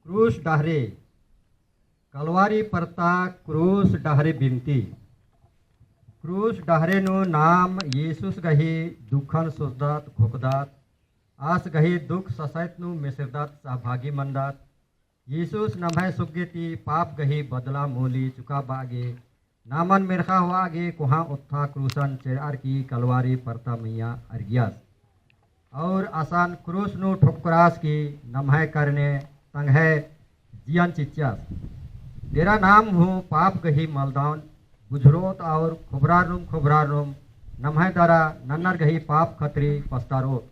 क्रूस डहरे कलवारी परता क्रूस डहरे बिनती क्रूस डहरे नो नाम येसुस गही दुखन सुजदात खोकदात आस गही दुख ससैत नु मिसरदात सहभागी मंदात येसुस नमः सुगेती पाप गही बदला मोली चुका बागे नामन मिरखा हुआगे कुहा उत्था क्रूसन चेरार की कलवारी परता मैया अर्गियास और आसान क्रूस नु ठुकरास की नमः करने तंग है जियान चिच्चास तेरा नाम हूँ पाप गही मलदान बुझरोत और खुबरार नमः दरा नन्नर गही पाप खतरी पस्तारोत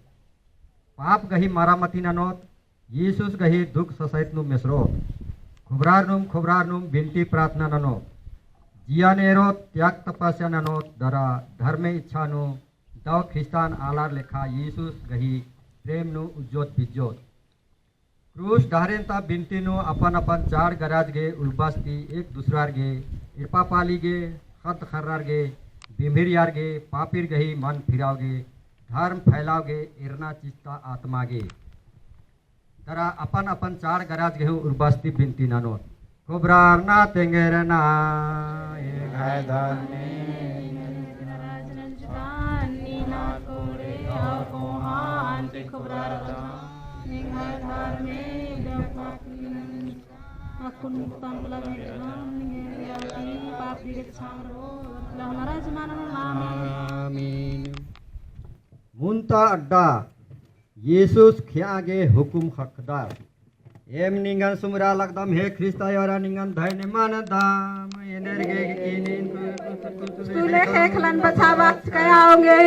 पाप गही मारामती ननोत यीशुस गही दुख ससैत नु मिसरोत खुबरार नुम बिनती प्रार्थना ननोत जिया नेरोत त्याग तपस्या ननोत दरा धर्म इच्छा नु दव ख्रिस्तान आलार लेखा यीशुस गही प्रेम नु उज्जोत बिज्जोत क्रूस डहरेंता बिनती नु अपन अपन चार गराज गे उल्बास्ती एक दूसरार गे इरपा पाली गे खत खर्रार गे बिम्भिर यार गे पापिर गही मन फिराव गे धर्म फैलाव गे इरना चिस्ता आत्मा गे दरा अपन अपन चार गराज गे उल्बास्ती बिनती नानो खुबरार ना तेंगेर ना मुंता अड्डा यीशुस ख्यागे हुकुम हकदार एम निंगन सुमरा लगदम हे ख्रिस्ता योरा निंगन धैर्य मान दाम एनर्गे किनिन सुले खेखलन बचावा कयाओगे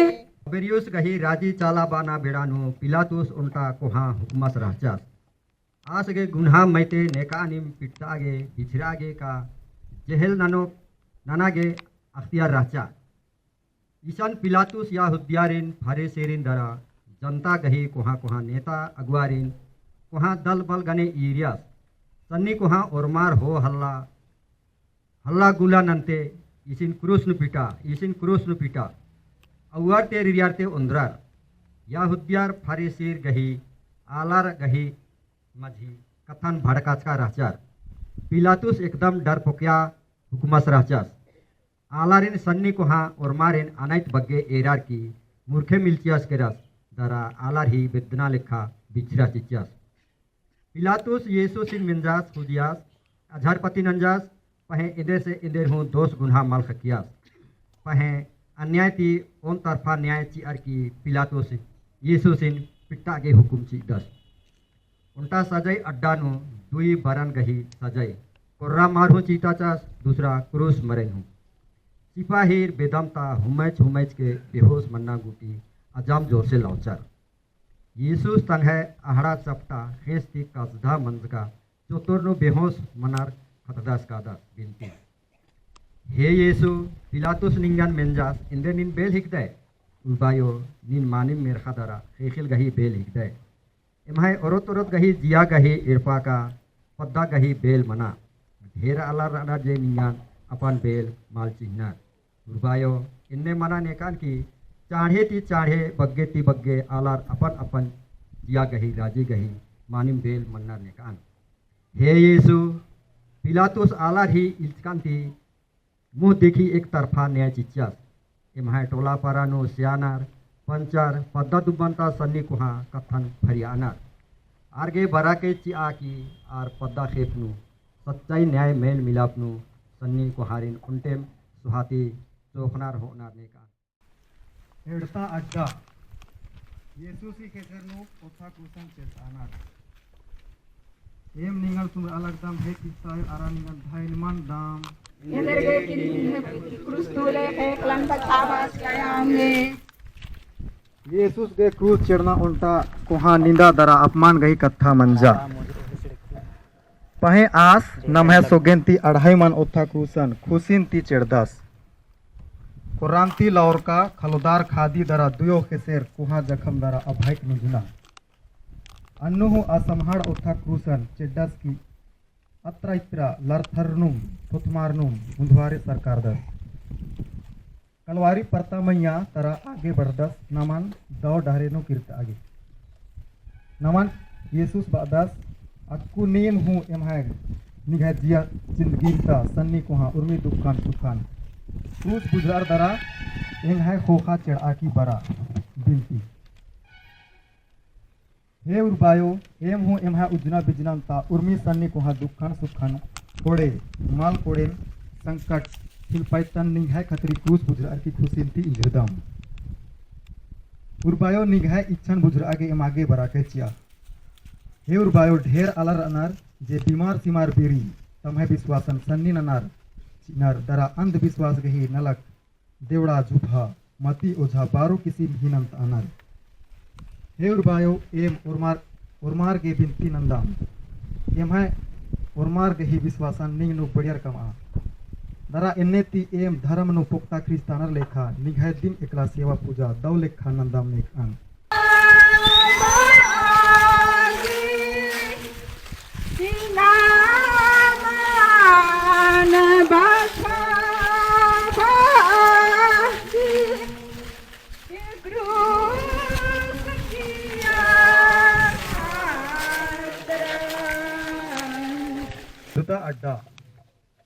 बेरियुस गही राजी चाला बाना बेड़ानु पिलातुस उल्टा कोहा हुकमस रहचास आस गे गुन्हा मैते नेकानिम पिट्टागे बिछरागे का जेहल ननो ननागे अख्तियार रहचा ईशान पिलातुस या हुद्यारिन फारे सेरिन दरा जनता गही कोहा कोहा नेता अगवारिन कोहा दल बल गने इरियास सन्नी कोहा ओरमार हो हल्ला गुला नंते इसिन क्रूस नु पिटा अवर ते रियारते उंद्रार या हुद्यार फारे सेर गही आलार गही मझी कथन भड़काच का रहचार पिलातुस एकदम डर पोक्या हुकुमस रहचास आलारिन सन्नी कोहा ओरमारिन अनैत बग्गे एरार की मूर्खे मिलचियास के रस दरा आलार ही बेदना लेखा बिछरा चिच्चास पिलातुस यीशुसिन मिंजास खुदियास अझरपति नंजास पहे इधर से इधर हूँ दोष गुन्हा मल खकियास पहे अन्याय ती ओन तरफा न्याय चियर की पिलातुस यीशुसिन पिट्टा के हुकुम ची दस उल्टा सजय अड्डा नु दुई बरन गही सजय कोर्रा मारू चीता चास दूसरा क्रूस मरेन हूँ सिपाहीर बेदमता हुमैच के बेहोश मन्ना गुटी अजाम जोर से लौचर यीशु तंग है आहड़ा चपटा खेस्ती कसधा मंजका चतुर्नु बेहोश मनार खतदास कादास बिनती हे यीशु पिलातुस निंगन मेंजास इंदे निन बेल हिकदे उबायो निन मानिम मेरखा दरा खेखिल गही बेल हिकदे एमाय औरत गही जिया गही इरपा का पद्दा गही बेल मना ढेर आला राडा जे निंगन अपन बेल माल चिन्ना उबायो इन्ने मना नेकान की चाढ़े ती चाढ़े बग्गे ती बग्गे आलार अपन अपन जिया गही राजी गही मानिम बेल मन्ना नेकान हे यीशु पिलातुस आलार ही इल्चकांती मुँह देखी एक तरफा न्याय चिच्चास एमाय टोला पारानो सियानार पंचर पद्दा दुबंता सन्नी कुहा कथन फरियानार आरगे बरा के चिया की आर पद्दा खेपनु सच्चाई न्याय मेल मिलापनु सन्नी कुहारिन उल्टेम सुहाती सोखनार होनार नेका Edta adda Yesusi kesernu otha kusan chesanar Em ningal sumber alagdam he kisay araningan dhainman dam Energe kini krustule heklan bachawat kaya onge. Yesus के क्रूस चढ़ना उल्टा कोहा निंदा दरा अपमान गई कथा मंजा पहे आस नमह सोगेंती अढ़ाई मन ओथा क्रूसन खुशिन ती चढ़दास कुरांती लौर का खलोदार खादी दरा दुयो केसेर कुहा जखम दरा अभयक निजुना अन्नु असमहाड़ ओथा क्रूसन चेड्डस की अत्र इत्रा लरथरनुम थुथमारनुम मुंधवारे सरकार दस कलवारी परता मैया तरा आगे बढ़दस नमन दौ डहरेनो किरत आगे नमन येसुस बादस अक्कू नेम हूँ एमहाय निघा जिया जिंदगीता सन्नी कोहा उर्मी दुखान सुखान क्रूस बुझार दरा एंहाय खोखा चढ़ा की बरा बिनती हे उर्बायो एम हूँ एमहाय उजना बिजनंता उर्मी सन्नी कोहा दुखान सुखान कोड़े माल कोड़े संकट हिलपाइतन निघाय खतरी क्रूस बुझरार की खुशिंती इजदम उर्बायो निघाय इच्छन बुझरागे एमागे बराके चिया हे उर्बायो ढेर अलर अनर जे बीमार सिमार बेरी तमहे विश्वासन सन्नी ननार चिनर दरा अंधविश्वास गही नलक देवड़ा झुफा मती ओझा बारो किसी हिनंत अनर हे उर्बायो एम उर्मार के बिनती नंदाम एमहाय उर्मार गही विश्वासन निंगनु बढ़ियर कमा दरा एन्नेती एम धर्म नु पुख्ता ख्रिस्तानर लेखा निघाय दिन एकला सेवा पूजा दौ लेखा नंदाम नेक अंग जुदा अड्डा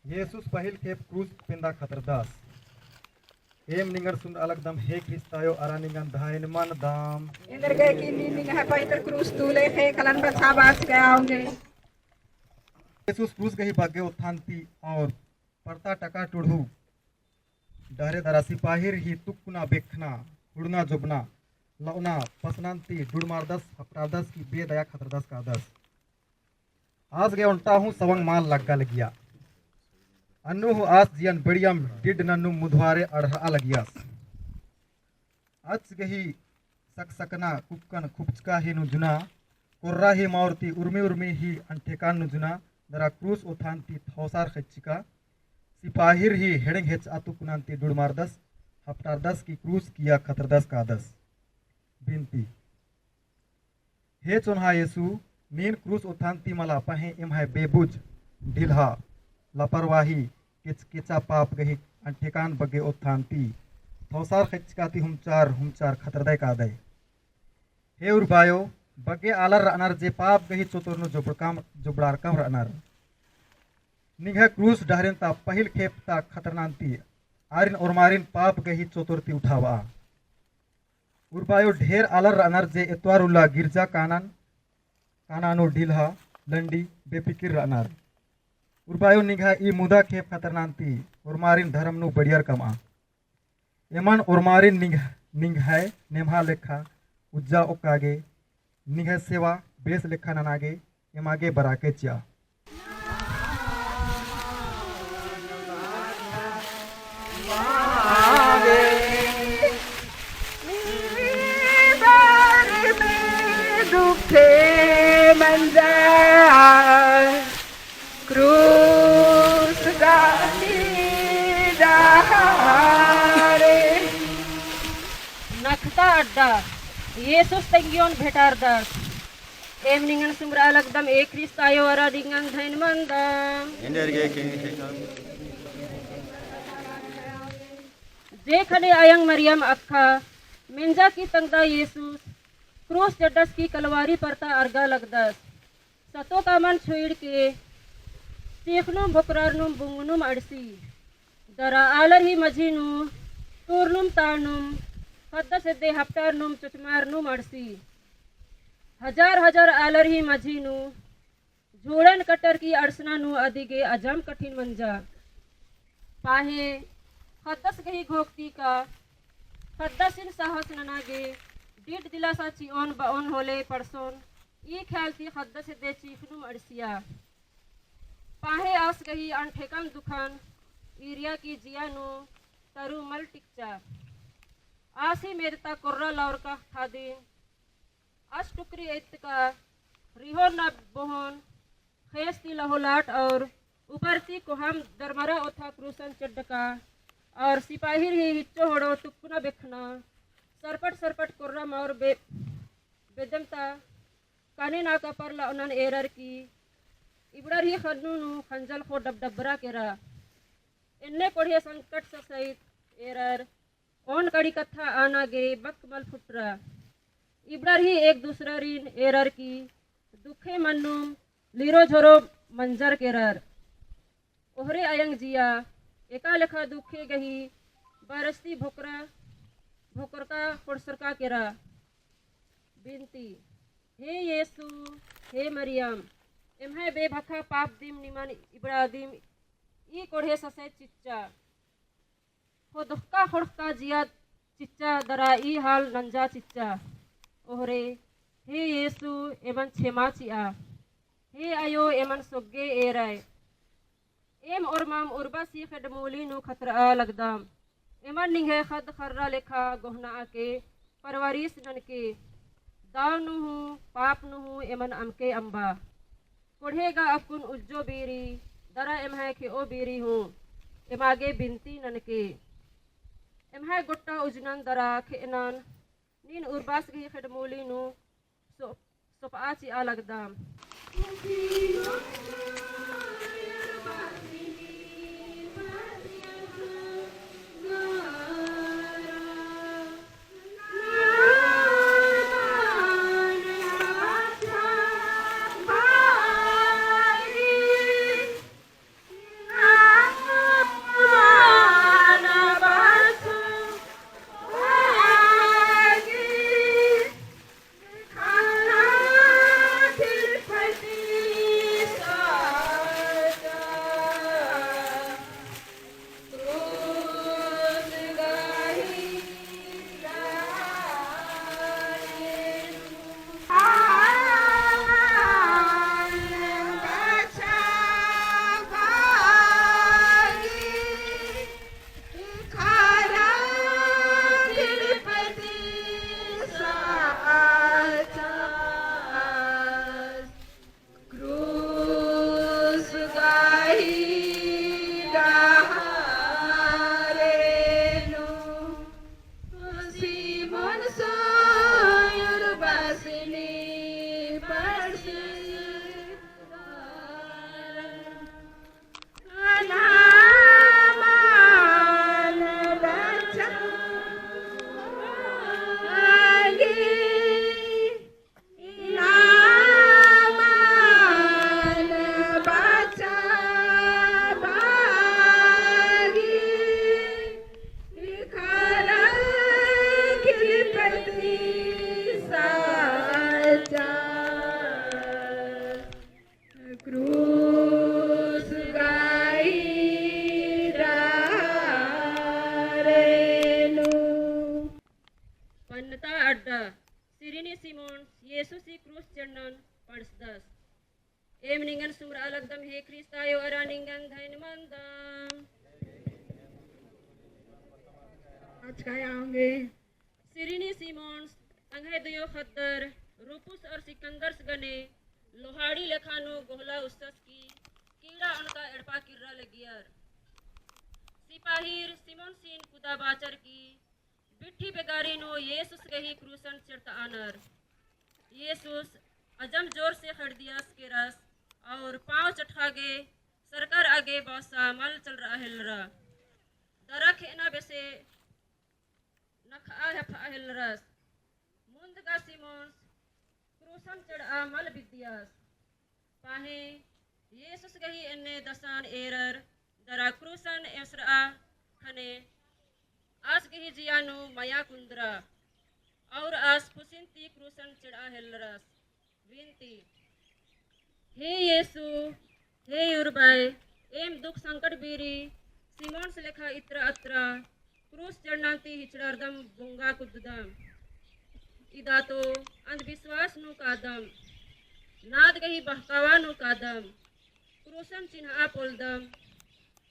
येसुस पहिल खेप क्रूस पिंदा खतरदास एम निंगर सुन अलगदम हे ख्रिस्तायो अरानिंगन धाइन मन दाम Energe kini nighai paiter krustule heklan bachawat kaya onge. येसुस क्रूस गही भाग्य उत्थानती और परता टका टुढ़ू डहरे दरा सिपाहिर ही तुक्कुना बेखना हुड़ना जुबना लौना पसनांती डुड़मारदस हपटादस की बेदया खतरदस का दस आज गए उल्टा हूँ सवंग माल लग्गा लगिया अन्नु हूँ आज जियन बढ़ियम डिड नन्नु मुधवारे अढ़ा लगियास आज गही सकसकना कुक्कन खुपचका ही नुजुना कोर्रा ही मावरती उर्मी उर्मी ही अंठेकान नुजुना दरा क्रूस उठानती थौसार खच्चिका सिपाहिर ही हेड़ेंग हेच आतु कुनांती डुड़मारदस हफ्तारदस की क्रूस किया खतरदस का दस बिनती हे चोन्हा येसु नीन क्रूस उठानती मला पहे इमहाय बेबुज ढिल्हा लापरवाही किचकिचा पाप गही अंठेकान बगे उठानती थौसार खच्चिकाती हुमचार खतरदय का दय हे उर्बायो बगे आलर रनर जे पाप गही चोतुरनु जुबड़ार कम रनर निघा क्रूस डहरेन ता पहिल खेप ता खतरनांती आरिन और मारिन पाप गही चोतुरती उठावा उर्बायो ढेर आलर रनर जे इतवारुल्ला गिरजा कानानो ढिल्हा लंडी बेफिकिर रनर उर्बायो निघा ई मुदा खेप खतरनांती और मारिन धर्मनु बढ़ियर कमा एमन और मारिन निघाय नेमहा लेखा उज्जा ओकागे निघा सेवा बेस लेखा ननागे एमागे बराके चिया नखता अड्डा येसुस तगियोन भेटारदास एम निंगन सुमरा लगदम एक ख्रिस्तायो अरा दिंगन धैन मंदम जेखने आयंग मरियम अक्खा मिंजा की तंगदा येसुस क्रूस जड्डस की कलवारी परता अर्गा लगदस सतो का मन छुड़ के सीखनुम भुकरारनुम बुंगनुम अड़सी दरा आलर ही मझीनु तूरनुम तारनुम हद्द सिद्धे हफ्तारनुम चुचमारनुम अड़सी हजार आलर ही मझीनु झूड़न कटर की अड़सनानु अधिगे अजम कठिन मंजा पाहे खद्दस गही घोकती का खद्दसिन साहस ननागे डीट दिलासा चिओन बाओन होले परसोन ई ख्यालती खद्दस दे चीफनुम अड़सिया पाहे आस गही अनठेकम दुखन ईरिया की जियानु तरु मल टिकचा आसी मेरता कुर्रा लौर का खादिन अश टुकरी ऐत का रिहो न बोहन खेस्ती लहोलाट और ऊपरती को हम दरमरा ओथा क्रूसन चड्डका और सिपाही ही हिच्चो होड़ो टुकुना बेखना सरपट सरपट कुर्रम और बेदमता काने ना का परला उनन एरर की इबड़र ही खन्नू खंजल खो डबडबरा केरा इन्ने पढ़े संकट सहित एरर ओन कड़ी कथा आना गे बकमल फुटरा इबड़र ही एक दूसरा रीन एरर की दुखे मन्नुम लीरो झोरो मंजर केरर ओहरे अयंग जिया एका लेखा दुखे गही बारस्ती भोकर का खुड़सर का केरा बिनती हे यीशु हे मरियम एम्हे बेभखा पाप दिम निमन इब्रादिम ई कोढ़े ससे चिच्चा हो दुखका खुड़का जिया चिच्चा दरा ई हाल नंजा चिच्चा ओहरे हे यीशु एमन छेमा चिया हे आयो एमन सोगे एराय एम और माम उर्बा सी खडमूली नु खतरा लगदाम एमन निंगे खद खर्रा लेखा गोहना आके परवारिस ननके दाव नुहु पाप नुहु एमन अमके अंबा कोढ़ेगा अकुन उज्जो बीरी दरा एमहे के ओ बीरी हूँ एमागे बिनती ननके एमहे गुट्टा उजनन दरा खेनन नीन उर्बास की खडमूली नु सोपा ची आ लगदाम एम निंगन सुमरा लगदम हे ख्रिस्तायो अरा निंगन धैन मंदम आज काय आऊंगे सिरिनी सिमोन्स अंगे दयो खद्दर रूपुस और सिकंदर्स गने लोहाड़ी लेखानो गोहला उस्तस की कीड़ा उनका एड़पा किर्रा लगियर सिपाहीर सिमोन सीन कुदा बाचर की बिट्ठी बेगारी नो येसुस गही क्रूसन चढ़ता आनर येसुस अजम जोर से खड़ दिया के रस और पाँव चटखागे सरकार आगे बौसा मल चल रहा हिलरा दरा खेना बेसे नखा है फा हिलरस मुंद का सिमोन्स क्रूसन चढ़ा मल विद्यास पाहे येसुस गही एने दसान एरर दरा क्रूसन एसरा खने आस गही जियानु मया कुंद्रा और आस पुसिंती क्रूसन चढ़ा हिलरस विनती हे यीशु हे युरबाई एम दुख संकट बीरी Simon selekha itra atra krus jernanti hichdardam bunga kududam idato andviswas nu kadam नाद गही बहकावा नु कादम क्रूसन चिन्हा पोलदम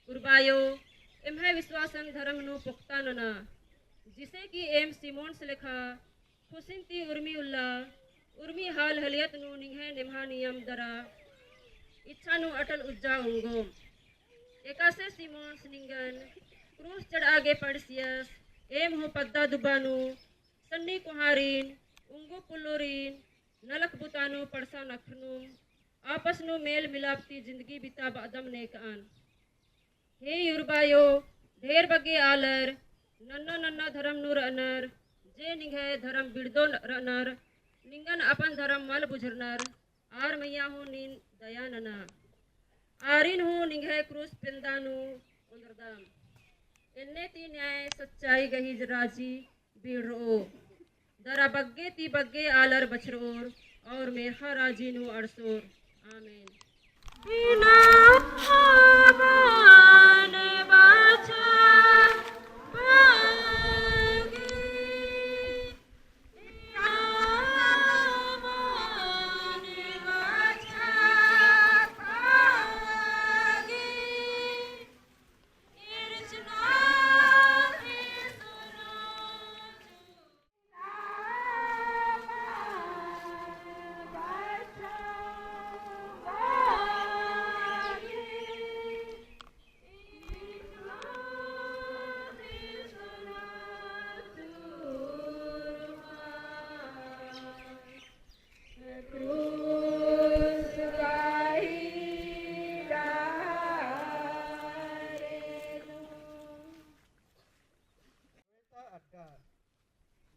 उर्बायो एम्हे विश्वासन धर्म नु पुख्ता नना जिसे कि एम सिमोन से लेखा खुशिंती उर्मी उल्ला उर्मी हाल हलियत नु निघे निभा नियम दरा इच्छा नु अटल उज्जा उंगोम एकासे सिमोन निंगन क्रूस चढ़ आगे पड़सियस एम हो पद्दा दुबानु सन्नी कुहारीन उंगु पुल्लोरीन नलक बुतानु पड़सा नखनु आपस नु मेल मिलापती जिंदगी बिता बादम नेकान हे युरबायो ढेर बगे आलर नन्ना नन्ना धर्म नु रनर जे निघे धर्म बिड़दो रनर निंगन अपन धर्म मल बुझरनर आर मैया हो नीन दया नना आरिन हो निघे क्रूस पिंदानु उंदरदम इन्ने ती न्याय सच्चाई गही राजी बीड़ो दरा बग्गे ती बग्गे आलर बछरोर और मेहा राजी नु अड़सोर आमीन बिना आबान बाचा बागी आबान बाचा बागी इरजना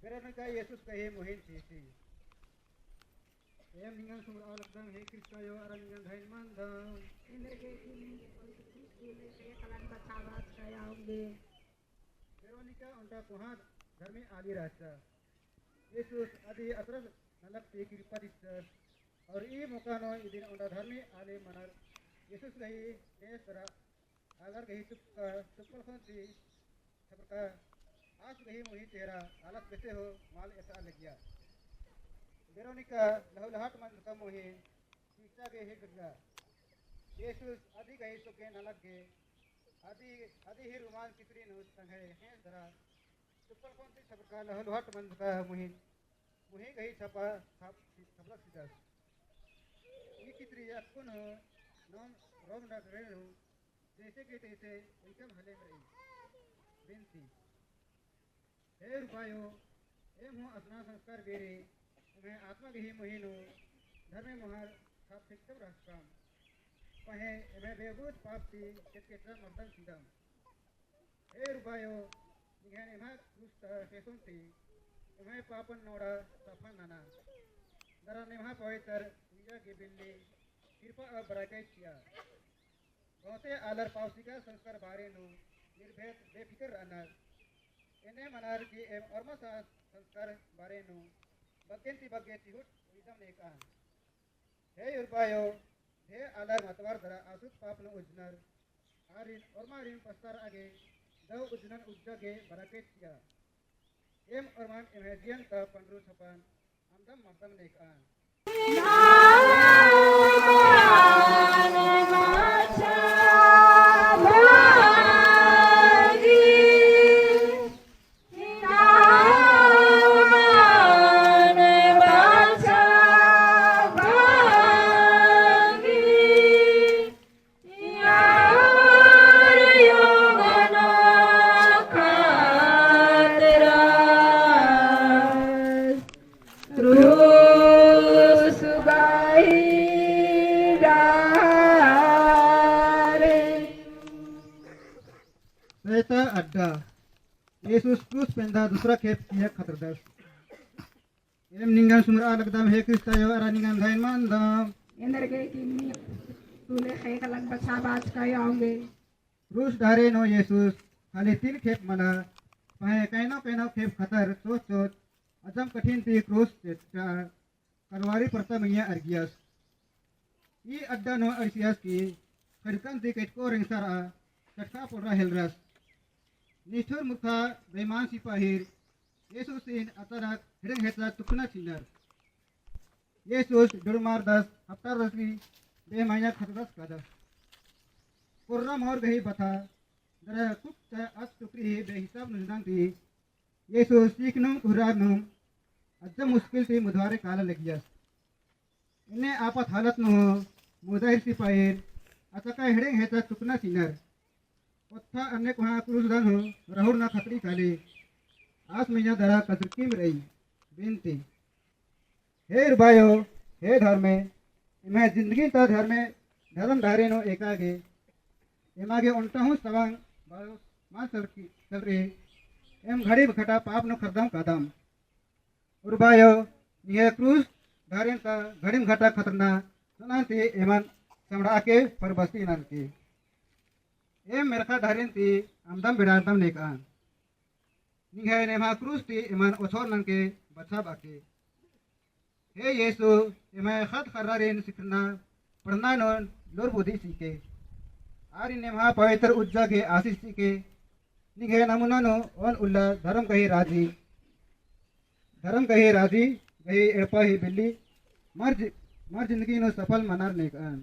Veronica Yesus kahi muhin sisi. Em ningan sumur alakdang he Kristayo arangan dhain mandam. Veronica unta kuhan dharmi adi rasa. Yesus adi atras nalak te kirpadisas. और ई मौकानो इदिन उंडा धर्मी आले मनर येसुस गही देश तरा आगर गही तुक्कल खोंती सबका आज गही मोही तेरा हालत कैसे हो माल ऐसा लग गया वेरोनिका लहलहाट मन का मोही शिक्षा के हे गंगा येसुस आदि गही तो के नलक के आदि आदि ही रुमान कितरी नो संगे हैं जरा तुक्कल खोंती सबका लहलहाट मन का मोही मोही गही छपा छपला सीधा ये कितरी अकुन हो नॉन रोम ना करे हो जैसे के तैसे एकदम हले में बिनती हे रुपायो एम हो असना संस्कार बेरे मैं आत्मा गही महीनो धर्म महार साथ सिक्तम राष्ट्रम पहे मैं बेबूत पापती कितकेtra मर्दन सीधम हे रुपायो निघाने महा रुष्ट सेसुंती मैं पापन नोड़ा सफन नाना दरा निभा पवित्र विजय के बिल्ली कृपा और बराकत किया बहुते आलर पावसिका संस्कार बारे नु निर्भेद बेफिक्र अनर इन्हें मनार की एवं अर्मसा संस्कार बारे नु बगेंती हुट विदम ने कहा हे युरबायो हे आलर मतवार दरा आसुत पाप नु उजनर आरिन औरमारिन पस्तार आगे दव उजनन उज्जगे बराकत किया एम औरमान इमेजियन का पंडरू छपन अंदम मर्दम ने कहा अड्डा येसुस क्रूस पेंदा दूसरा खेप किया खतरदार एम निंगन सुमरा लगदम हे क्रिस्तायो अरा निंगन धाइन मानदम इंदर के किन्नी तूले खे कलन बचा बाज का आऊंगे क्रूस डारे नो येसुस खाली 3 खेप मना पहे कैनो खेप खतर सोच अजम कठिन थी क्रूस कलवारी प्रता मैया अर्गियस ई अड्डा नो अर्सियस की खड़कन थी केटको रिंगसरा कटका पोरा हेलरस निष्ठुर मुखा बेमान सिपाहिर Yesus in atarak hiring heta tukuna sinar Yesus durmar das haftar dasli be maya khatdas kada kurra maur gahi bata dara kuk ta as tukri be hisab nuzdan ti Yesus siknum kuranum ajja muskil ti mudhare kala lagyas inne apat halat no mudahir sipahir ataka hiring heta tukuna sinar otha anne koha kruzdan ho rahur na khatri kale आज महीना दरा कसरकीम रही बिनती हे रुबायो हे धर्मे मैं जिंदगी ता धर्मे धर्म धारे नो एकागे एमागे उल्टा हूँ सवांग बायो मां चल रही एम घड़ी बखटा पाप नो खरदम कदम रुबायो ये क्रूस धारे ता घड़ी घटा खतरना सुनाती एमन समड़ा के पर बस्ती नरती एम मेरखा धारे ती आमदम बिरादम नेकान निघाय ने मा क्रूस ती इमान ओछोर नंके बचा बाके हे येसु इमा खत खर्रारेन सिखना पढ़ना नो लोर बुद्धि सीखे आरी ने मा पवित्र उज्जा के आशीष सीखे निघे नमुना नो ओन उल्ला धर्म कही राजी गही एड़पा ही बिल्ली मर जिंदगी नो सफल मनार नेकान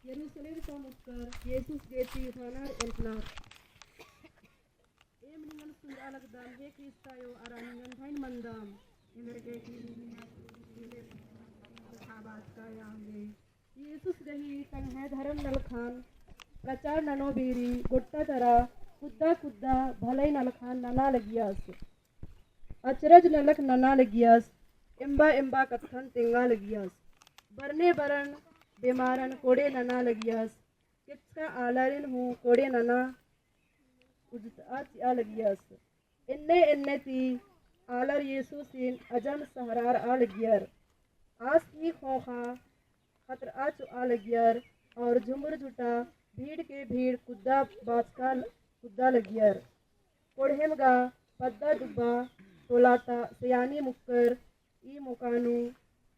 Yerusalem kom utkar Yesus geti hanar elpnar em ningan sund alagdam he kristayo araningan thain mandam इनके की साबात का यांगे Yesus gahi tang hai dharam nalkhan prachar nano biri gotta tara kudda bhalai nalkhan nana lagiyas achraj nalak nana lagiyas emba kathan tenga lagiyas barne baran बीमारन कोड़े नना लगियास किसका आलारिन हूँ कोड़े नना उजता लगियास इन्ने ती आलर यीशु सिन अजम सहरार आ लगियर आस की खोखा खतर आ लगियर और झुमर झुटा भीड़ के भीड़ कुद्दा बाचका कुद्दा लगियर कोढ़ेमगा पद्दा दुब्बा तोलाता सयानी मुक्कर ई मुकानु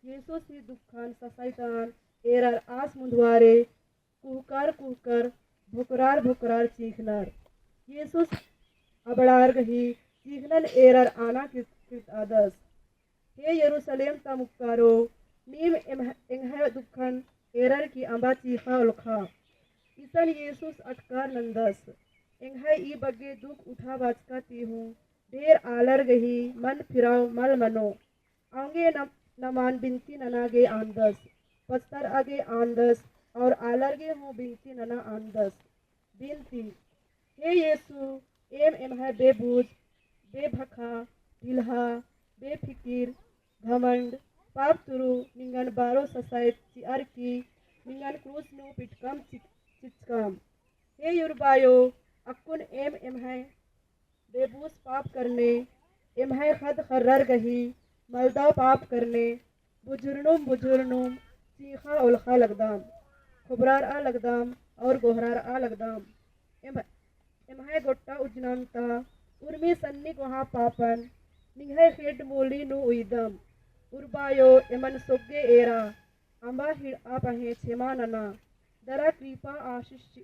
यीशु सी दुखान ससाइतान एरर आस मुंदवारे कुहकार भुकरार चीखनार येसुस अबड़ार गही चीखनल एरर आना कित आदस हे यरूशलेम ता मुक्कारो नीम इंह दुखन एरर की अंबा चीखा उलखा इसन येसुस अटकार नंदस इंह ई बग्गे दुख उठा बाचकाती हूँ ढेर आलर गही मन फिराव मल मनो आंगे नमान बिनती ननागे आंदस पस्तर आगे आंदस और आलरगे हो बिनती नना आंदस बिनती हे येसु एम है बेबूझ बेभखा ढिल्हा बेफिकिर घमंड पाप तुरु निंगन बारो ससायत चिअर की निंगन क्रूस नो पिटकम चिचकम हे युरबायो अकुन एम है बेबूस पाप करने एम है खद खर्रर गही मलदा पाप करने बुजुर्नुम चीखा उलखा लगदाम खुबरार आ लगदाम और गोहरार आ लगदाम एमहाय गोट्टा उजनांता उर्मी सन्नी गोहा पापन निघे खेड मोली नु उइदम उर्बायो एमन सोगे एरा अंबा हिड़ आ पहे छेमा नना दरा कृपा आशीष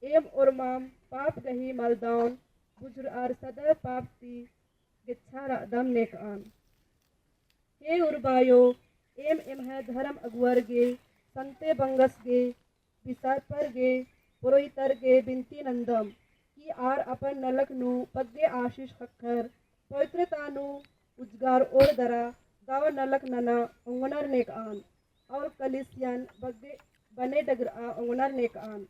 एम उर्माम पाप गही मलदाउन बुजुर आर सदा पाप ती गिच्छा दम नेकान हे उर्बायो एम है धर्म अगुवर गे संते बंगस गे विसार पर गे पुरोहितर गे बिनती नंदम की आर अपन नलक नु पग्गे आशीष खक्कर पवित्रता नु उजगार और दरा दाव नलक नना उंगनर नेकान और कलिसियन बग्गे बने डगरा उंगनर नेकान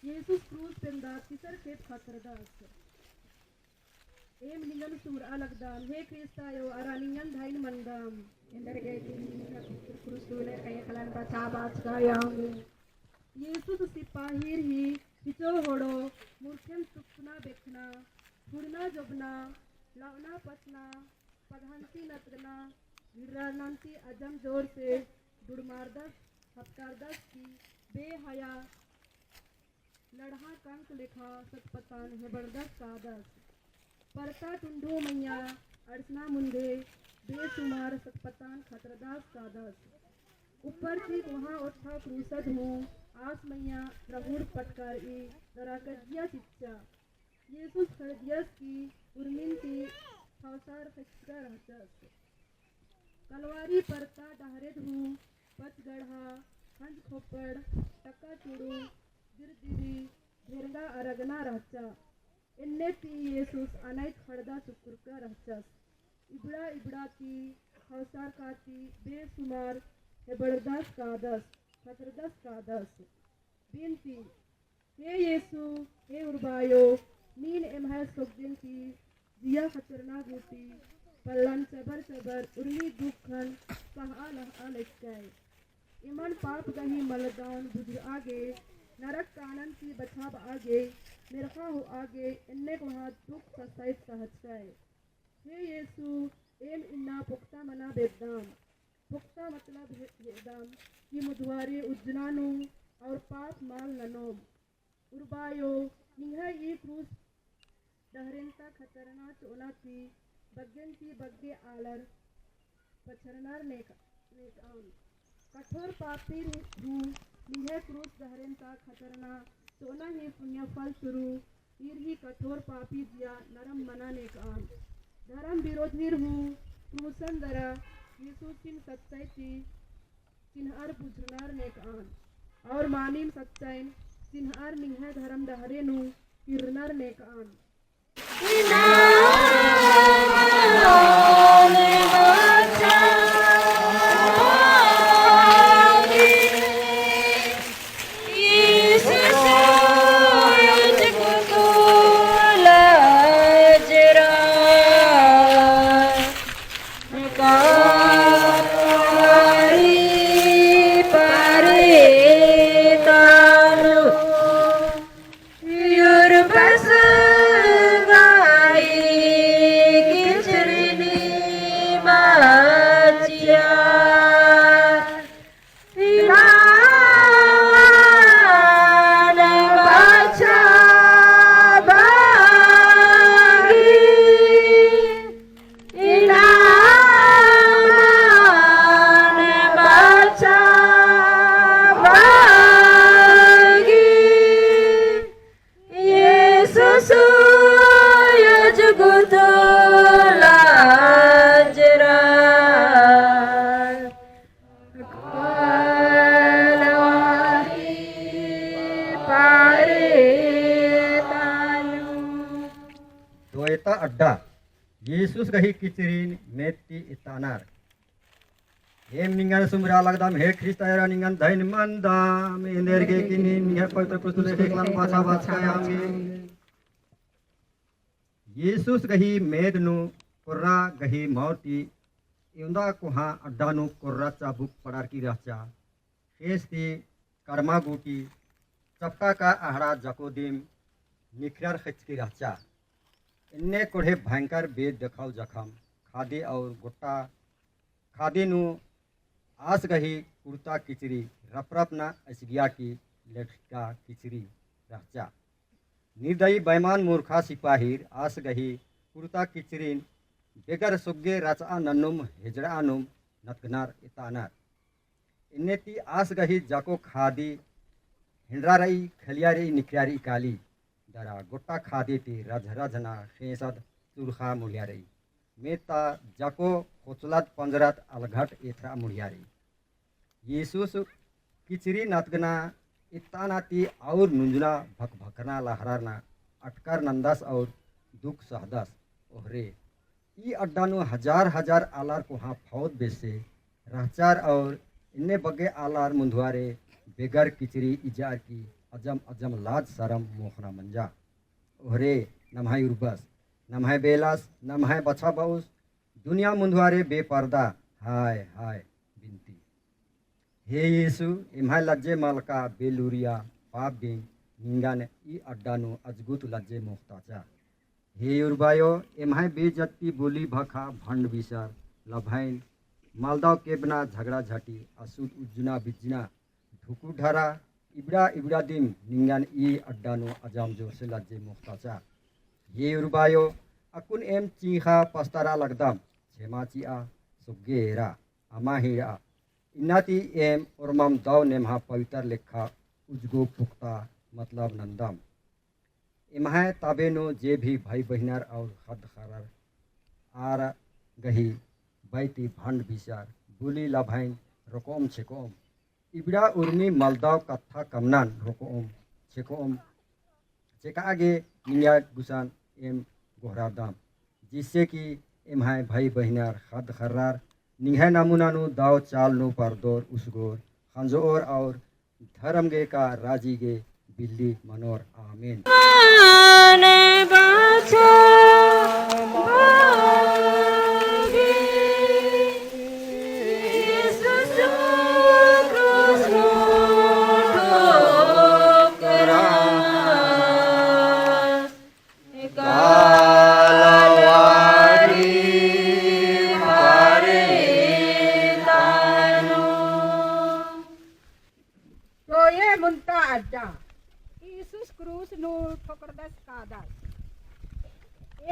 Yesus cruz penda kisar khet khatradas em lingan sur alagdam he Krista yo araningan dhain mandam Endarge cruz tule kay kalan bachabas kayang Yesus sipahir hi hicho hodo murkhem sukna bekhna hurna jobna launa pasna padhanti natgna virananti ajam जोर से दुड़मारदस हफ्तारदस की बेहया लड़हा कंक लिखा सतपतान है बरदस कादस परता टुंडो मैया अड़सना मुंदे बेसुमार सतपतान खतरदास कादस ऊपर थी वहाँ उठा क्रूसद हूँ आस मैया प्रभुर पटकर ई दराकजिया चिच्चा येसुस खरदियस की उर्मिन की खौसार खचका रहचस कलवारी परता डहरेद हूँ पच गढ़ा हंज खोपड़ टक्का चुड़ू दिरदिरी घेरगा अरगना रहचा इन्ने ती येसुस अनैत खड़दा सुकुरका रहचस इबड़ा इबड़ा की खौसार काती बेसुमार बड़दस कादस खतरदस कादस बिनती हे यीशु हे उर्बायो नीन एमहा सुगदिन की जिया खतरना बूटी पल्लन चबर चबर उर्मी दुखन सहा लहा लचकाय इमन पाप गही मलदान बुझ आगे नरक कानन की बछाब आगे निरखा हो आगे इन्ने वहाँ दुख ससाइस सहजकाय हे यीशु एम इन्ना पुख्ता मना बेदाम पुख्ता मतलब वेदाम की मुद्वारे उज्जनानु और पाप माल ननोम उर्बायो निहा ये क्रूस दहरेंता खतरना चोना थी बग्गन की बग्गे आलर पछरनार नेकाम कठोर पापी हूँ निहा क्रूस दहरेंता खतरना चोना ही पुण्य फल शुरू ईर ही कठोर पापी दिया नरम मना नेकाम धर्म विरोधी हूँ क्रूसन दरा यीशु सिन सच्चाई थी चिन्हार बुझनार नेकान और मानिम सच्चाई चिन्हार निह धर्म दहरे नु किरनार नेकान Yesus gahi kicirin meti itanar. Hem ningan sumra lagdam he Krista era ningan dain mandam energe kini niya pavitra krustule heklan basa baskayami. Yesus gahi mednu korra gahi mauti iunda koha adanu korra cabuk padar ki racha. Esti karma guti चपका का आहड़ा जकोदिम निखर खच की राचा इन्ने कोढ़े भयंकर बेद देखाव जखम खादी और गोटा खादी नु आस गही कुर्ता किचरी रपरपना असगिया की लटका किचरी राचा निर्दयी बैमान मूर्खा सिपाहीर आस गही कुर्ता किचरीन बेगर सुगे राचा नन्नुम हेजड़ानुम नतगनार इतानार इन्ने ती आस गही जाको खादी हिंड्रारई खलियारी निखियारी काली दरा गोटा खादी ती रझरझना खेसद चुरखा मुड़ियारी मेता जाको खोचलात पंजरात अलघट एथरा मुड़ियारी यीशुस किचरी नतगना इताना ती और नुंजना भकभकना लहराना अटकर नंदस और दुख सहदस ओहरे ई अड्डानु हजार हजार आलार को हाँ फौद बेसे रहचार और इन्ने बगे आलार मुंधवारे बेगर किचरी इजार की अजम अजम लाज सरम मोखना मंजा ओहरे नमहाय उर्बस नमहाय बेलास नमहाय बछा बाउस दुनिया मुंधवारे बेपर्दा हाय हाय बिनती हे यीशु इम्हाय लज्जे मालका बेलुरिया पाप दिन निंगान ई अड्डानु अजगुत लज्जे मोखताचा हे उर्बायो इम्हाय बेजती बोली भखा भंड विसर लभाइन मालदाव केबना झगड़ा झाटी असुद उज्जुना बिज्जना धुकु ढारा इबड़ा इबड़ा दिम निंगान ई अड्डानु अजाम जो से लज्जे मुख्ताचा ये उर्बायो अकुन एम चीखा पस्तारा लगदम छेमाचिया सुगेरा अमाहिरा इनाती एम उर्मम दाव नेमहा पवित्र लेखा उजगो पुख्ता मतलब नंदम इमहाय ताबेनो जे भी भाई बहिनार और हद खरार आर गही बैती भंड बिसार बुली लभाइन रकोम छेकोम इबड़ा उर्मी मलदाव कथा कमनान रोकोम छेकोम चेका आगे निया गुसान एम गोहरादाम जिससे कि इमहाय भाई बहिनार हद खर्रार निंघे नामुनानु दाव चाल नु परदोर उसगोर खंजोर और धर्म गे का राजी गे बिल्ली मनोर आमीन Yesus krus nu ठोकरदास कादास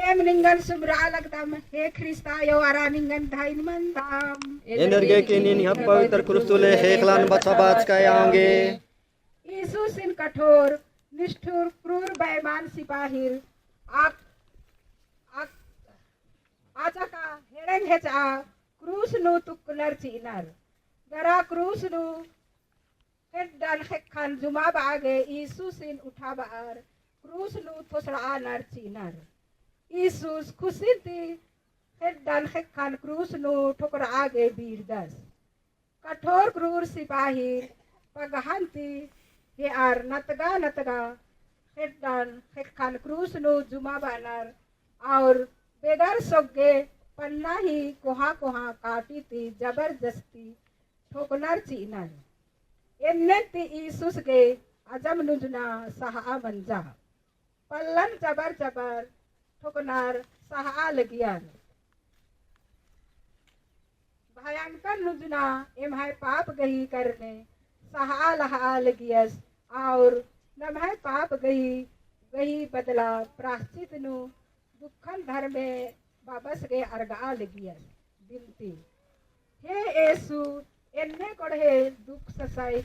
एम निंगन सुब्रा लगदम हे ख्रिस्ता यो आरा निंगन धाइन मंदाम एनर्गे के निन हम पवित्र क्रिस्तुले हेखलान बचाबाच का आंगे यीशुस इन कठोर निष्ठुर क्रूर बेईमान सिपाहीर आक आक आचा का हेड़ंग हेचा क्रूस नु तुकलर चीनर दरा क्रूस नु हेडन हेखान जुमा बागे यीशुस इन उठा बार क्रूस नु थोसड़ा नर चीनर यीशुस खुशी थी हेडन हेखान क्रूस नु ठोकर आगे बीर दस कठोर क्रूर सिपाही पगहंती हे आर नतगा नतगा हेडन हेखान क्रूस नु जुमा बानर और बेगर सोगे पन्ना ही कोहा कोहा काटी थी जबरदस्ती ठोकनर चीनर एन्नेती यीशुस के अजम नुजना सहा मंजा पल्लन जबर जबर ठोकनर सहा लगियार भयंकर नुजना एमहाय पाप गही करने सहा लहा लगियस और नमहाय पाप गही गही बदला प्राश्चित नु दुखन धर्म में वापस गए अर्गा लगियस बिनती हे येसु एन्ने कोढ़े दुख ससाई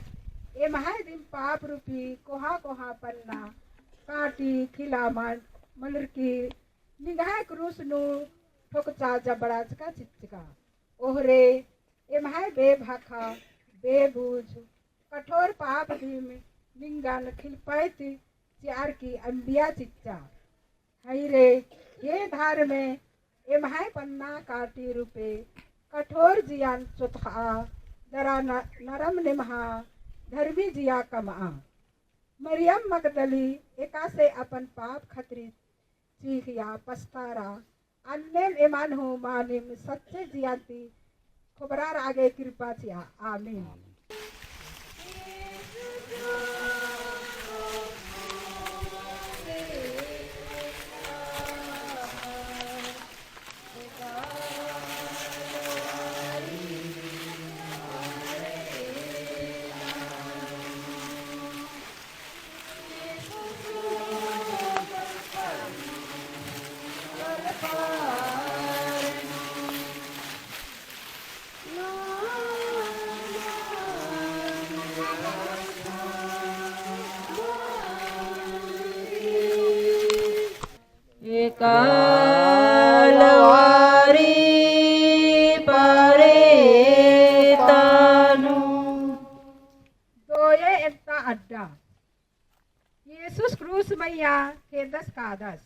एमहाय दिन पाप रूपी कोहा कोहा पन्ना काटी खिला मलर की निगाह क्रूस नु ठोकचा जबड़ाच का चिचका ओहरे एमहाय बेभाखा बेबूझ कठोर पाप दिन निंगन खिलपैती चार की अंबिया चिच्चा हई रे ये धार में एमहाय पन्ना काटी रूपे कठोर जियान चुतखा दरा नरम निमहा धर्मी जिया कमा मरियम मगदली एका से अपन पाप खतरी चीख या पस्तारा अन्नेम ईमान हो मानिम सच्चे जियाती खुबरार आगे कृपा चिया आमीन। कालवारी परे तानु दोये एकता अड्डा येसुस क्रूस मैया के 10 का 10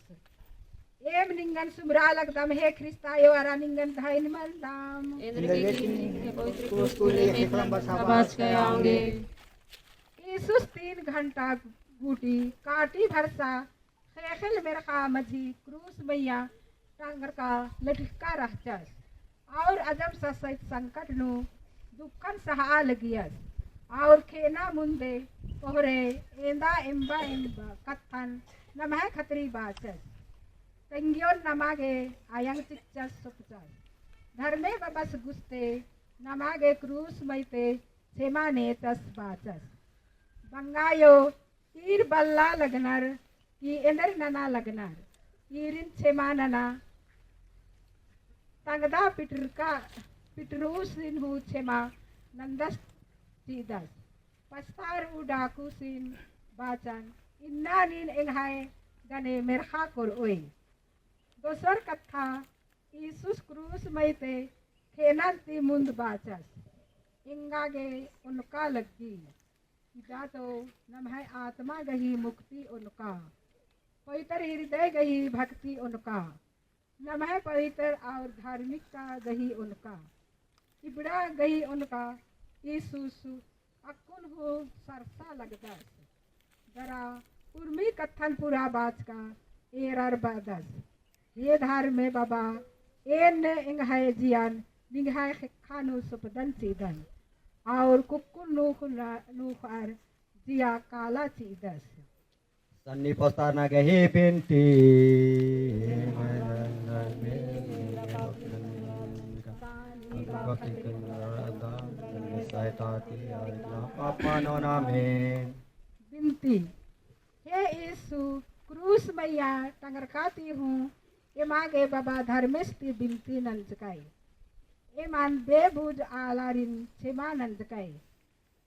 एम निंगन सुमरा लगदम हे ख्रिस्ता यो अरा निंगन धाइन मलदाम इंद्र के पवित्र क्रूस को लेके बच गए होंगे। येसुस 3 घंटा बूटी काटी भरसा खेखल मेरखा मझी क्रूस मैया टांगर का लटका रहचस और अजब ससैत संकट नु दुखन सहा लगियस और खेना मुंदे पोहरे एंदा एम्बा एम्बा कथन नमह खतरी बाचस तंगियों नमागे आयंग चिच्चस सुपचस धर्मे बबस गुस्ते नमागे क्रूस मैते छेमाने तस बाचस बंगायो तीर बल्ला लगनर की एंदर नना लगनर ईरिन छेमानना तंगदा पिटरूसिन हु छेमा नंदस तीदस पस्तार उडाकू सिन बाचन इन्ना नीन एंघाय गने मेरखा कोर ओए दोसर कथा ईसुस क्रूस मैते खेनंती मुंद बाचस इंगागे उनका लगी जा तो नमः आत्मा गही मुक्ति उनका पवित्र हृदय गही भक्ति उनका नमः पवित्र और धार्मिकता गही उनका इबड़ा गही उनका ईसुस अकुन हो सरसा लगदस जरा उर्मी कथन पूरा बाच का एरर बदस ये धार में बाबा ए ने इंगहाय जियान निंगहाय खानु सुपदन सीदन और कुक्कुन नूखार जिया काला चीदस सन्नी पस्ताना गही पिंटी बिनती हे यीशु क्रूस मैया टंगरकाती हूँ ये मांगे बाबा धर्मेस्ती बिनती नंजकाई ए मान बेबूज आलारिन छेमा नंजकाई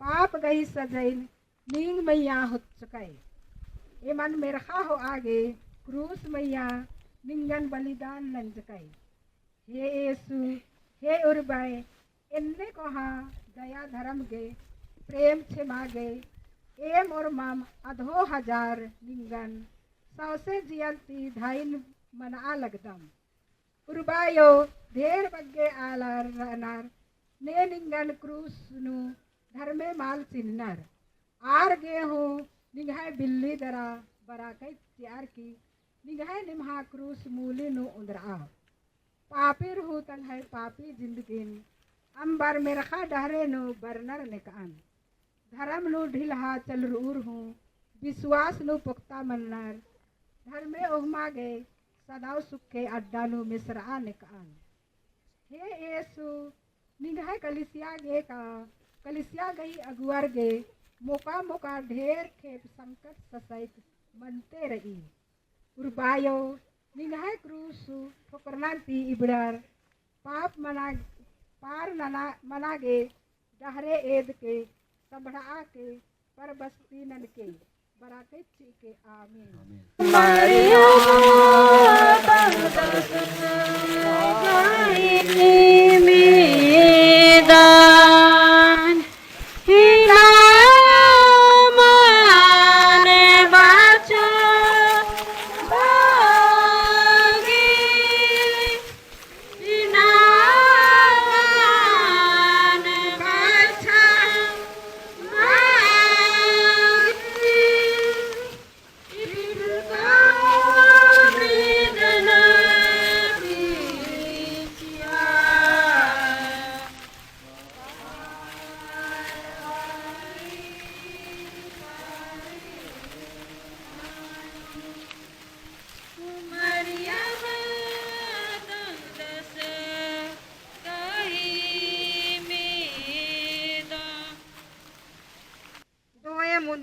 पाप गई सजैन नींग मैया हो चुकाई ए मन मेरखा हो आगे क्रूस मैया निंगन बलिदान नंजकाई हे यीशु हे उर्बाए इन्ने को हाँ दया धर्म गे प्रेम छेमा गे एम और माम अधो हजार निंगन सौसे जियंती धाइन मना लगदम उर्बायो ढेर बग्गे आलार रनार ने निंगन क्रूस नु धर्मे माल चिन्नर आर गे हूँ निगाह बिल्ली दरा बराकई त्यार की निगाह निमहा क्रूस मूली नु उंदरा पापीर हूँ तंग है पापी जिंदगिन अंबर में रखा डहरे नु बरनर निकान धर्म नु ढिलहा चल रूर हूँ विश्वास नु पुख्ता मन्नर धर्मे ओहमा गे सदाव सुखे अड्डा नु मिसरा निकान हे यीशु निगाह कलिसिया गे का कलिसिया गई अगुआर गे मोका मोका ढेर खेप संकट ससैत मनते रही उर्बायो निगाह क्रूसु ठोकरनाती इबड़र पाप मना पार नना मनागे डहरे एद के संभड़ा के पर बस्ती नन के बराके ची के आमीन।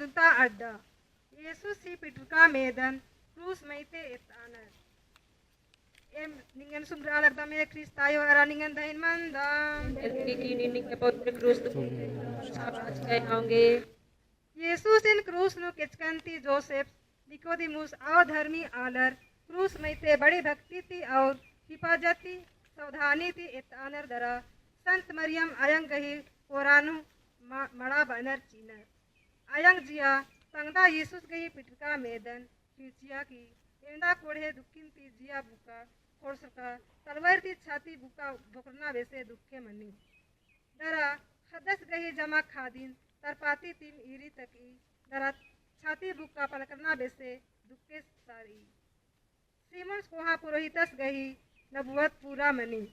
Nunta adda. Yesus si Petrka medan krus meite etaner. Ningen sumber anak dame Kristayo era ningen dahin mandam. kini ning putri krus tu sabat kay hoंगे Yesus in krus nu किचकंती जोसेफ निकोदिमुस और धर्मी आलर क्रूस में ते बड़ी भक्ति थी और हिफाजती सावधानी थी इतानर दरा संत मरियम अयंग गही कोरानु मड़ा बनर चीनर अयंग जिया तंगदा यीशुस गही पिटका मेदन खींचिया की इंदा कोढ़े दुखिन ती जिया बुका खोड़सका तलवार ती छाती बुका भोकरना वैसे दुखे मनी दरा खदस गही जमा खादिन तरपाती तीन ईरी तकी दरा छाती बुक्का पलकरना बेसे दुखे सारी सीमोस कोहा पुरोहितस गही नबुवत पूरा मनी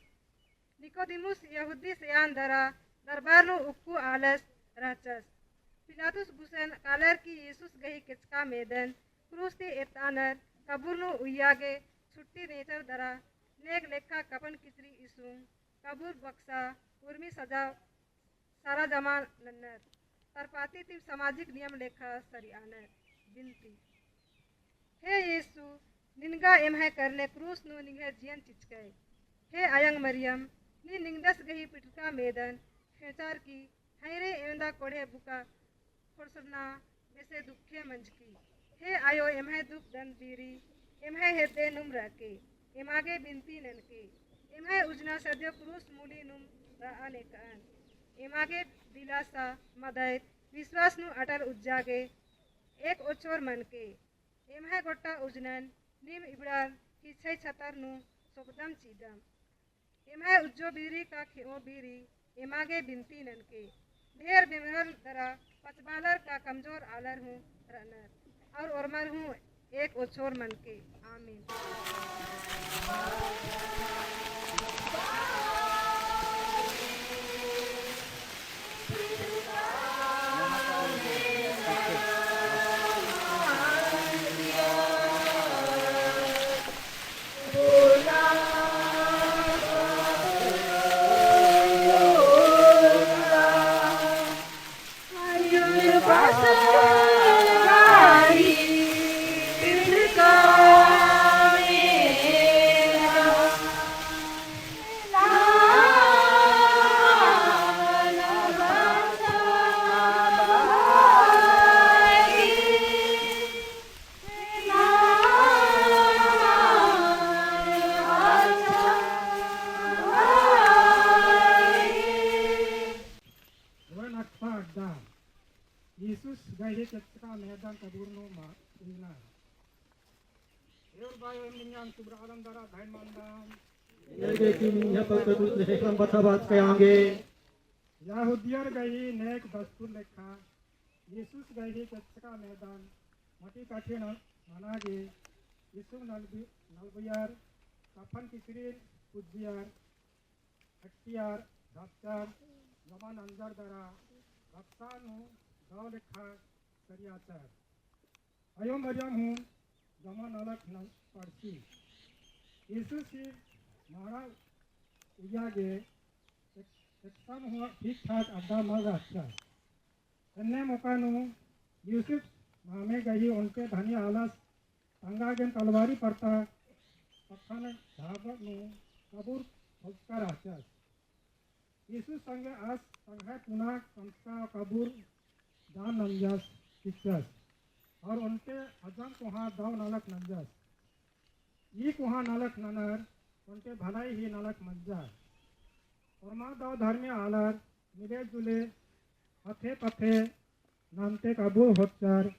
निकोदिमुस यहूदी सयान दरा दरबार नु उक्कू आलस राचस पिलातुस बुसन कालर की यीशुस गही किचका मेदन क्रूस ती एतानर कबूर नु उयागे छुट्टी नेचर दरा नेक लेखा कपन किचरी इसुं कबूर बक्सा उर्मी सजा सारा जमा नन्नर तरपाती ती सामाजिक नियम लेखा सरियानर बिनती हे यीशु निनगा एमहे करने क्रूस नु निगे जियन चिचके हे अयंग मरियम नी निंगदस गही पिटका मेदन खेचार की हैरे एंदा कोढ़े बुका खोरसना वैसे दुखे मंजकी हे आयो एमहे दुख दन बीरी एमहे हेते नुम रखे एमागे बिनती ननके एमहे उजना सद्यो क्रूस मूली नुम राने कान एमागे दिलासा मदद विश्वास नु अटल उज्जागे एक ओचोर मन के एमहे गोट्टा उजनन निम इबड़ार की छय छतर नु सोकदम चीदम एमहे उज्जो बीरी का खेओ बीरी एमागे बिनती ननके ढेर बिमरल दरा पचबालर का कमजोर आलर हूँ रनर और ओरमर हूँ एक ओछोर मन के आमीन Yesus gaya ketika medan kaburno ma ina. Eur bayo minyan subra alam dara dhain mandam. Nelge kini ya pagkatut leheklam bathabat kayange. Yahudiyar gayi nek dastur lekha. Yesus gaya ketika medan mati kache na manage. Yesus nalbiyar kafan kisirin pujiyar aktiyar daptar zaman anjar dara rapsanu गाँव लिखा करियाचार अयो मरियम हूँ जमा नालक न पड़सी यीशु से मारा उजागे एकदम हुआ ठीक ठाक अड्डा मर अच्छा अन्य मौकानु यूसुफ मामे गई उनके धनी आलस तंगा गेन तलवारी पड़ता पक्का ने धाबक नु कबूर भुगकर अच्छा यीशु संगे आस संघा पुना कंसा कबूर दान नंजस पिक्चर्स और उनके अजम कुहाँ दाव नालक नंजस ये कुहाँ नालक ननर उनके भलाई ही नालक मंजार और माँ दाव धर्मी आलर मिले जुले हथे पथे नामते कबूर होचर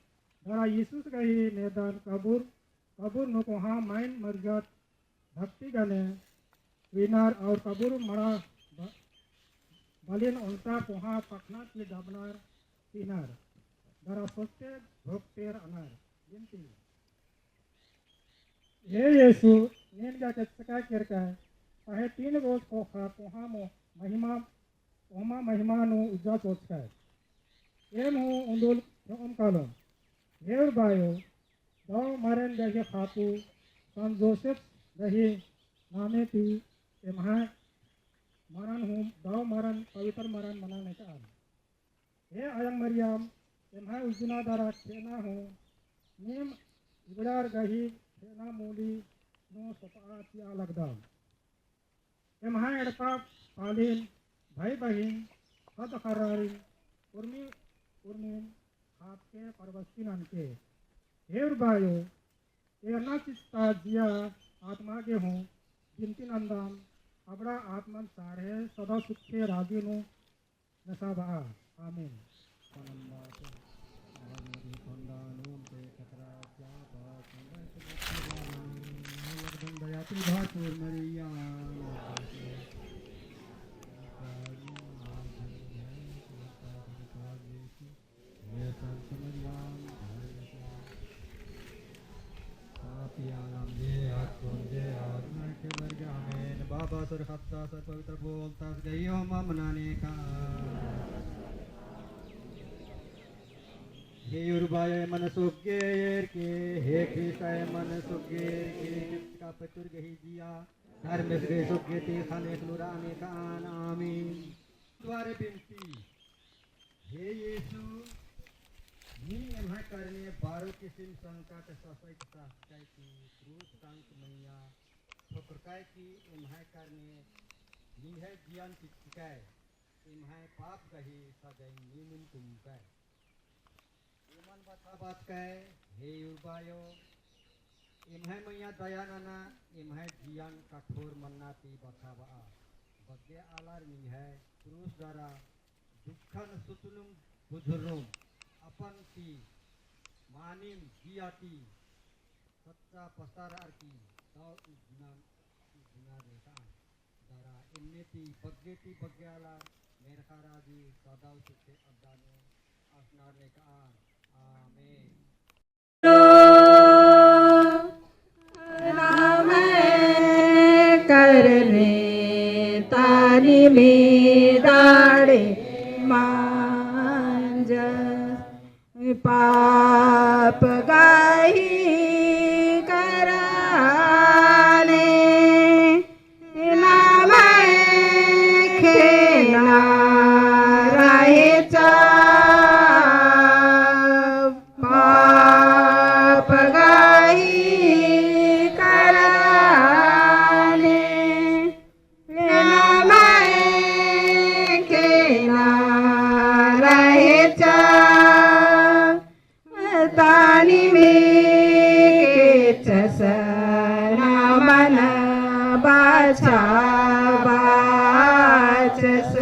धरा यीशुस गही मैदान कबूर नु कुहाँ माइन मर्जत भक्ति गने विनार और कबूर मरा बलिन उल्टा कुहाँ पखना की डबनार Pinar, darah sote bhokter anar, binti. Ye Yesu, ninja ketika kirka, pahe 3 रोज कोखा कोहा मो महिमा नु उज्जा सोचका. एम हो उंदुल हम कालम. हेर बायो, दाव मरन जैसे खापू, सन जोसेफ रही नामे थी, एमहा मरन हूँ दाव मरन पवित्र मरन मनाने का. हे अयंग मरियम एम्हा उजना दारा खेना हो नेम इगड़ार गही खेना मूली नो सपा तिया लगदा एम्हा एड़पा पालिन भाई बहिन हद खरारी उर्मी उर्मीन आपके परवस्ती नानके हेर बायो एरना चित्ता जिया आत्मा के हूँ गिनती नंदन अबड़ा आत्मन साढ़े सदा सुखे राजी नु नशा बा आमीन बाबा सर हफ्ता सर पवित्र बोलता गई हो मनाने का हे उर्बाय मन सुगे के हे ख्रिस्ताय मन सुगे के का पतुर गही जिया धर्म से सुगे ते खाने नुराने का आमीन द्वारे बिनती हे यीशु नी एम्हा करने बारो किस्म संकट ससई साहय की क्रूस कांत मैया ठोकरकाय की एम्हा करने नी है ज्ञान चित्काय एम्हा पाप गही सजई नीमिन तुमकाय मन बता बात कह हे उबायो एम्हा मैया दया नाना एम्हा जियान कठोर मन्नाती बखावा बगे आलार नी है क्रूस द्वारा दुखन सुतुनुम बुझुरुम अपन की मानिम जियाती सच्चा पसार आरती दाव गुना रेखा दारा इन्नेती बगे आलार मेरखारा जी सदाव सुखे अब्दानो असनार रेखा आमीन करने तारी में दाड़े मांज पाप गाही कराने नाम खेना रहे पाप गाही कराने नाम खेना रहे तानी में के चसना मन बाछा बाचस